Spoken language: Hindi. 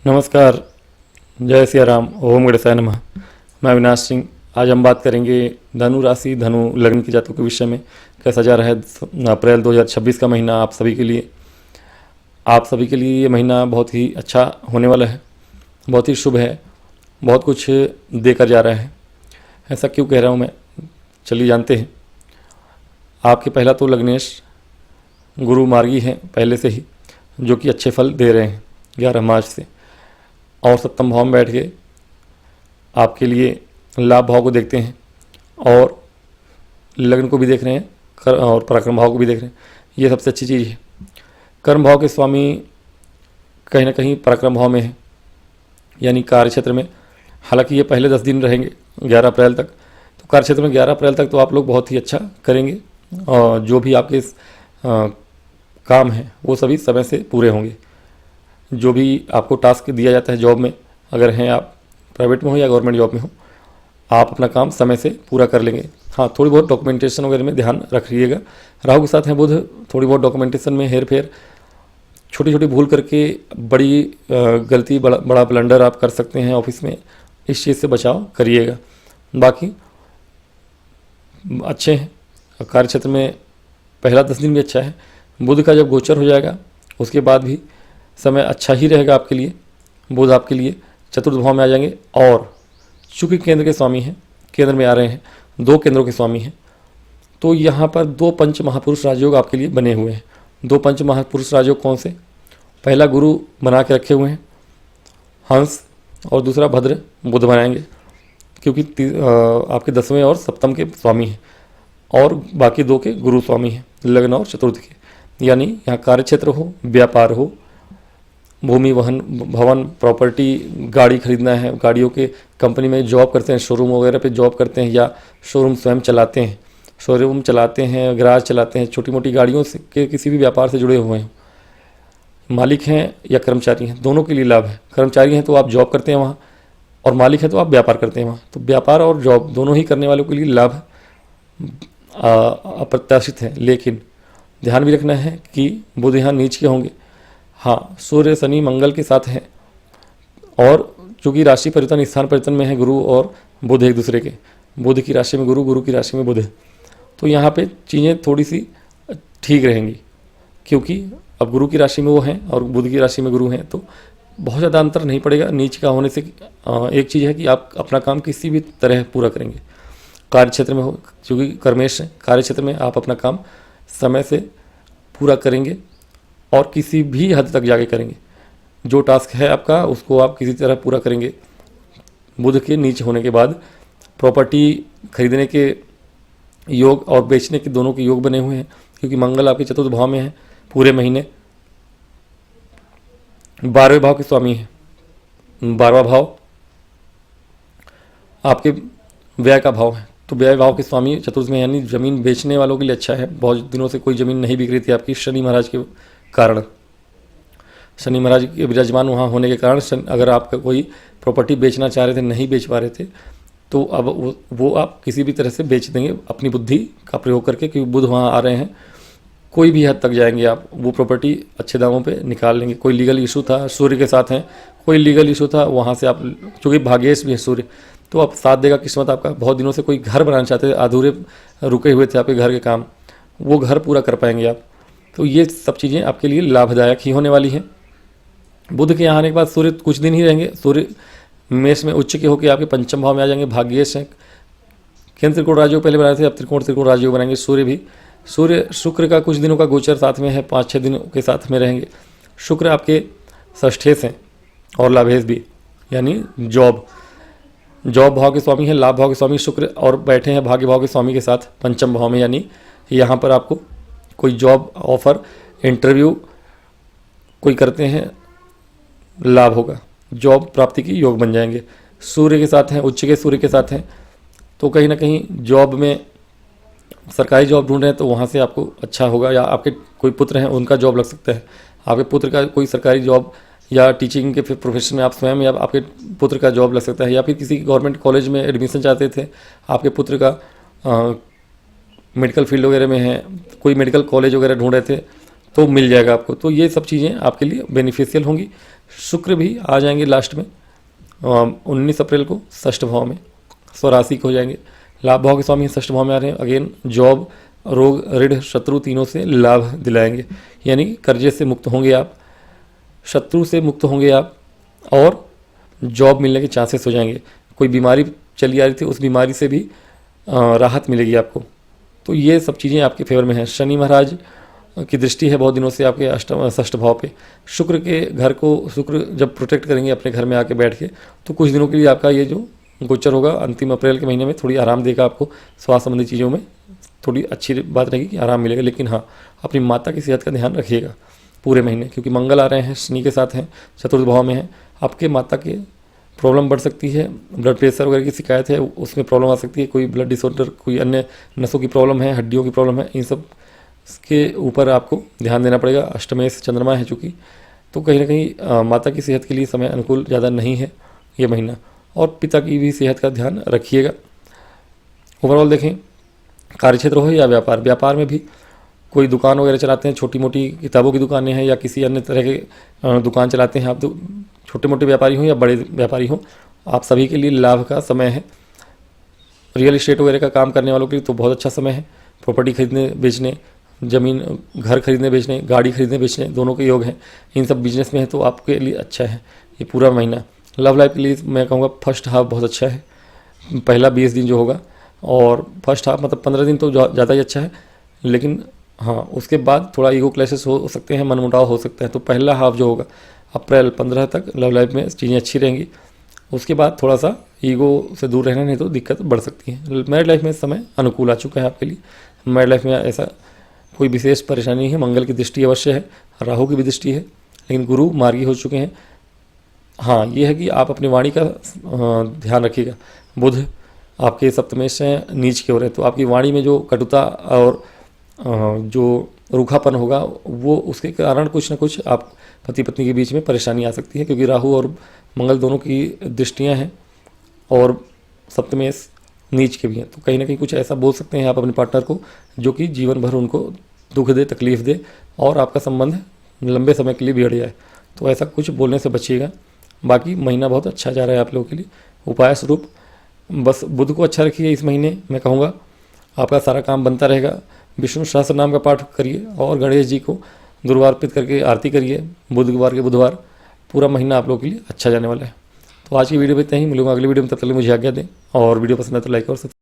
नमस्कार। जय सिया राम। ओम गणेशाय नमः। मैं अविनाश सिंह। आज हम बात करेंगे धनु राशि धनु लग्न की जातकों के विषय में। कैसा जा रहा है अप्रैल 2026 का महीना आप सभी के लिए। ये महीना बहुत ही अच्छा होने वाला है, बहुत ही शुभ है, बहुत कुछ देकर जा रहा है। ऐसा क्यों कह रहा हूँ मैं, चलिए जानते हैं। आपके पहला तो लग्नेश गुरु मार्गी हैं पहले से ही, जो कि अच्छे फल दे रहे हैं 11 मार्च से, और सप्तम भाव में बैठ के आपके लिए लाभ भाव को देखते हैं और लग्न को भी देख रहे हैं और पराक्रम भाव को भी देख रहे हैं। ये सबसे अच्छी चीज़ है। कर्म भाव के स्वामी कहीं ना कहीं पराक्रम भाव में है, यानी कार्य क्षेत्र में। हालांकि ये पहले 10 दिन रहेंगे 11 अप्रैल तक, तो कार्य क्षेत्र में 11 अप्रैल तक तो आप लोग बहुत ही अच्छा करेंगे और जो भी आपके काम हैं वो सभी समय से पूरे होंगे। जो भी आपको टास्क दिया जाता है जॉब में, अगर हैं आप प्राइवेट में हो या गवर्नमेंट जॉब में हो, आप अपना काम समय से पूरा कर लेंगे। हाँ, थोड़ी बहुत डॉक्यूमेंटेशन वगैरह में ध्यान रखिएगा। राहु के साथ हैं बुध, थोड़ी बहुत डॉक्यूमेंटेशन में हेर फेर, छोटी छोटी भूल करके बड़ी गलती, बड़ा ब्लंडर आप कर सकते हैं ऑफिस में। इस चीज़ से बचाव करिएगा। बाकी अच्छे हैं। कार्य क्षेत्र में पहला 10 दिन भी अच्छा है। बुध का जब गोचर हो जाएगा उसके बाद भी समय अच्छा ही रहेगा आपके लिए। बुध आपके लिए चतुर्थ भाव में आ जाएंगे और चूंकि केंद्र के स्वामी हैं, केंद्र में आ रहे हैं, 2 केंद्रों के स्वामी हैं, तो यहाँ पर 2 पंच महापुरुष राजयोग आपके लिए बने हुए हैं। 2 पंच महापुरुष राजयोग कौन से? पहला गुरु बना के रखे हुए हैं हंस, और दूसरा भद्र बुध बनाएंगे, क्योंकि आपके 10वें और सप्तम के स्वामी हैं, और बाकी 2 के गुरु स्वामी हैं, लग्न और चतुर्थ के। यानी यहाँ कार्य क्षेत्र हो, व्यापार हो, भूमि वहन भवन प्रॉपर्टी, गाड़ी खरीदना है, गाड़ियों के कंपनी में जॉब करते हैं, शोरूम वगैरह पे जॉब करते हैं, या शोरूम स्वयं चलाते हैं, शोरूम चलाते हैं, गैराज चलाते हैं, छोटी मोटी गाड़ियों से के किसी भी व्यापार से जुड़े हुए हैं, मालिक हैं या कर्मचारी हैं, दोनों के लिए लाभ है। कर्मचारी हैं तो आप जॉब करते हैं वहाँ, और मालिक है तो आप व्यापार करते हैं वहाँ, तो व्यापार और जॉब दोनों ही करने वालों के लिए लाभ अप्रत्याशित है। लेकिन ध्यान भी रखना है कि बुध यहाँ नीच के होंगे। हाँ, सूर्य शनि मंगल के साथ हैं, और चूँकि राशि परिवर्तन स्थान परिवर्तन में है गुरु और बुध एक दूसरे के, बुध की राशि में गुरु, गुरु की राशि में बुध, तो यहाँ पे चीज़ें थोड़ी सी ठीक रहेंगी, क्योंकि अब गुरु की राशि में वो हैं और बुध की राशि में गुरु हैं, तो बहुत ज़्यादा अंतर नहीं पड़ेगा नीच का होने से। एक चीज़ है कि आप अपना काम किसी भी तरह पूरा करेंगे। कार्य क्षेत्र में हो, क्योंकि कर्मेश है, कार्य क्षेत्र में आप अपना काम समय से पूरा करेंगे और किसी भी हद तक जाके करेंगे। जो टास्क है आपका उसको आप किसी तरह पूरा करेंगे। बुध के नीचे होने के बाद प्रॉपर्टी खरीदने के योग और बेचने के दोनों के योग बने हुए हैं, क्योंकि मंगल आपके चतुर्थ भाव में है पूरे महीने। 12वें भाव के स्वामी है। 12वां भाव आपके व्यय का भाव है, तो व्यय भाव के स्वामी चतुर्थ में, यानी जमीन बेचने वालों के लिए अच्छा है। बहुत दिनों से कोई ज़मीन नहीं बिक रही थी आपकी, शनि महाराज के कारण, शनि महाराज के विराजमान वहाँ होने के कारण, अगर आप कोई प्रॉपर्टी बेचना चाह रहे थे, नहीं बेच पा रहे थे, तो अब वो आप किसी भी तरह से बेच देंगे अपनी बुद्धि का प्रयोग करके, क्योंकि बुध वहाँ आ रहे हैं। कोई भी हद तक जाएंगे आप, वो प्रॉपर्टी अच्छे दामों पे निकाल लेंगे। कोई लीगल इशू था, सूर्य के साथ हैं, कोई लीगल इशू था, वहाँ से आप, चूँकि भाग्येश भी है सूर्य, तो आप साथ देगा किस्मत आपका। बहुत दिनों से कोई घर बनाना चाहते थे, अधूरे रुके हुए थे आपके घर के काम, वो घर पूरा कर पाएंगे आप। तो ये सब चीज़ें आपके लिए लाभदायक ही होने वाली हैं। बुध के यहाँ आने के बाद सूर्य कुछ दिन ही रहेंगे। सूर्य मेष में उच्च के होकर आपके पंचम भाव में आ जाएंगे। भाग्येश हैं, केंद्र त्रिकोण राजयोग पहले बनाए थे, अब त्रिकोण राजयोग बनाएंगे। सूर्य भी, सूर्य शुक्र का कुछ दिनों का गोचर साथ में है, 5-6 दिनों के साथ में रहेंगे। शुक्र आपके षष्ठेश हैं और लाभेश भी, यानी जॉब भाव के स्वामी है, लाभ भाव के स्वामी शुक्र, और बैठे हैं भाग्य भाव के स्वामी के साथ पंचम भाव में। यानी यहाँ पर आपको कोई जॉब ऑफर, इंटरव्यू कोई करते हैं, लाभ होगा, जॉब प्राप्ति की योग बन जाएंगे। सूर्य के साथ हैं, उच्च के सूर्य के साथ हैं, तो कहीं ना कहीं जॉब में, सरकारी जॉब ढूंढ रहे हैं तो वहाँ से आपको अच्छा होगा, या आपके कोई पुत्र हैं उनका जॉब लग सकता है, आपके पुत्र का कोई सरकारी जॉब, या टीचिंग के प्रोफेशन में आप स्वयं या आपके पुत्र का जॉब लग सकता है, या फिर किसी गवर्नमेंट कॉलेज में एडमिशन चाहते थे, आपके पुत्र का मेडिकल फील्ड वगैरह में है, कोई मेडिकल कॉलेज वगैरह ढूंढ रहे थे, तो मिल जाएगा आपको। तो ये सब चीज़ें आपके लिए बेनिफिशियल होंगी। शुक्र भी आ जाएंगे लास्ट में 19 अप्रैल को षष्ठ भाव में, स्वराशिक हो जाएंगे। लाभ भाव के स्वामी षष्ठ भाव में आ रहे हैं। अगेन जॉब, रोग, ऋण, शत्रु तीनों से लाभ दिलाएंगे, यानी कर्जे से मुक्त होंगे आप, शत्रु से मुक्त होंगे आप, और जॉब मिलने के चांसेस हो जाएंगे। कोई बीमारी चली आ रही थी, उस बीमारी से भी राहत मिलेगी आपको। तो ये सब चीज़ें आपके फेवर में हैं। शनि महाराज की दृष्टि है बहुत दिनों से आपके अष्टम षष्ठ भाव पे। शुक्र के घर को शुक्र जब प्रोटेक्ट करेंगे अपने घर में आके बैठ के, तो कुछ दिनों के लिए आपका ये जो गोचर होगा अंतिम अप्रैल के महीने में थोड़ी आराम देगा आपको। स्वास्थ्य संबंधी चीज़ों में थोड़ी अच्छी बात रहेगी कि आराम मिलेगा। लेकिन हाँ, अपनी माता की सेहत का ध्यान रखिएगा पूरे महीने, क्योंकि मंगल आ रहे हैं, शनि के साथ हैं, चतुर्थ भाव में हैं। आपके माता के प्रॉब्लम बढ़ सकती है, ब्लड प्रेशर वगैरह की शिकायत है उसमें प्रॉब्लम आ सकती है, कोई ब्लड डिसऑर्डर, कोई अन्य नसों की प्रॉब्लम है, हड्डियों की प्रॉब्लम है, इन सब के ऊपर आपको ध्यान देना पड़ेगा। अष्टमेश चंद्रमा है चूँकि, तो कहीं ना कहीं माता की सेहत के लिए समय अनुकूल ज़्यादा नहीं है ये महीना। और पिता की भी सेहत का ध्यान रखिएगा। ओवरऑल देखें, कार्यक्षेत्र हो या व्यापार, व्यापार में भी कोई दुकान वगैरह चलाते हैं, छोटी मोटी किताबों की दुकानें हैं या किसी अन्य तरह के दुकान चलाते हैं आप, तो छोटे मोटे व्यापारी हों या बड़े व्यापारी हों, आप सभी के लिए लाभ का समय है। रियल इस्टेट वगैरह का काम करने वालों के लिए तो बहुत अच्छा समय है। प्रॉपर्टी खरीदने बेचने, ज़मीन घर खरीदने बेचने, गाड़ी खरीदने बेचने, दोनों के योग हैं। इन सब बिजनेस में है तो आपके लिए अच्छा है ये पूरा महीना। लव लाइफ के लिए मैं कहूँगा फर्स्ट हाफ बहुत अच्छा है, पहला 20 दिन जो होगा, और फर्स्ट हाफ मतलब 15 दिन तो ज़्यादा ही अच्छा है। लेकिन हाँ, उसके बाद थोड़ा ईगो क्लैशेस हो सकते हैं, मनमुटाव हो सकता है। तो पहला हाफ जो होगा अप्रैल 15 तक लव लाइफ में चीज़ें अच्छी रहेंगी। उसके बाद थोड़ा सा ईगो से दूर रहना, नहीं तो दिक्कत बढ़ सकती है। मैरिड लाइफ में समय अनुकूल आ चुका है आपके लिए। मैरिड लाइफ में ऐसा कोई विशेष परेशानी नहीं है। मंगल की दृष्टि अवश्य है, राहु की भी दृष्टि है, लेकिन गुरु मार्गी हो चुके हैं। हाँ, ये है कि आप अपनी वाणी का ध्यान रखिएगा। बुध आपके सप्तमेश हैं, नीच की ओर है, तो आपकी वाणी में जो कटुता और जो रूखापन होगा वो उसके कारण कुछ ना कुछ आप पति पत्नी के बीच में परेशानी आ सकती है, क्योंकि राहु और मंगल दोनों की दृष्टियां हैं और सप्तमेश नीच के भी हैं। तो कहीं ना कहीं कुछ ऐसा बोल सकते हैं आप अपने पार्टनर को जो कि जीवन भर उनको दुख दे, तकलीफ दे और आपका संबंध लंबे समय के लिए बिगड़ जाए। तो ऐसा कुछ बोलने से बचिएगा। बाकी महीना बहुत अच्छा जा रहा है आप लोगों के लिए। उपाय स्वरूप बस बुध को अच्छा रखिए इस महीने, मैं कहूँगा आपका सारा काम बनता रहेगा। विष्णु सहस्त्र नाम का पाठ करिए और गणेश जी को गुरुवार अर्पित करके आरती करिए बुधवार के बुधवार। पूरा महीना आप लोगों के लिए अच्छा जाने वाला है। तो आज की वीडियो में इतना ही, मिलूंगा अगली वीडियो में। तब तक के लिए मुझे आज्ञा दें, और वीडियो पसंद है तो लाइक और सब्सक्राइब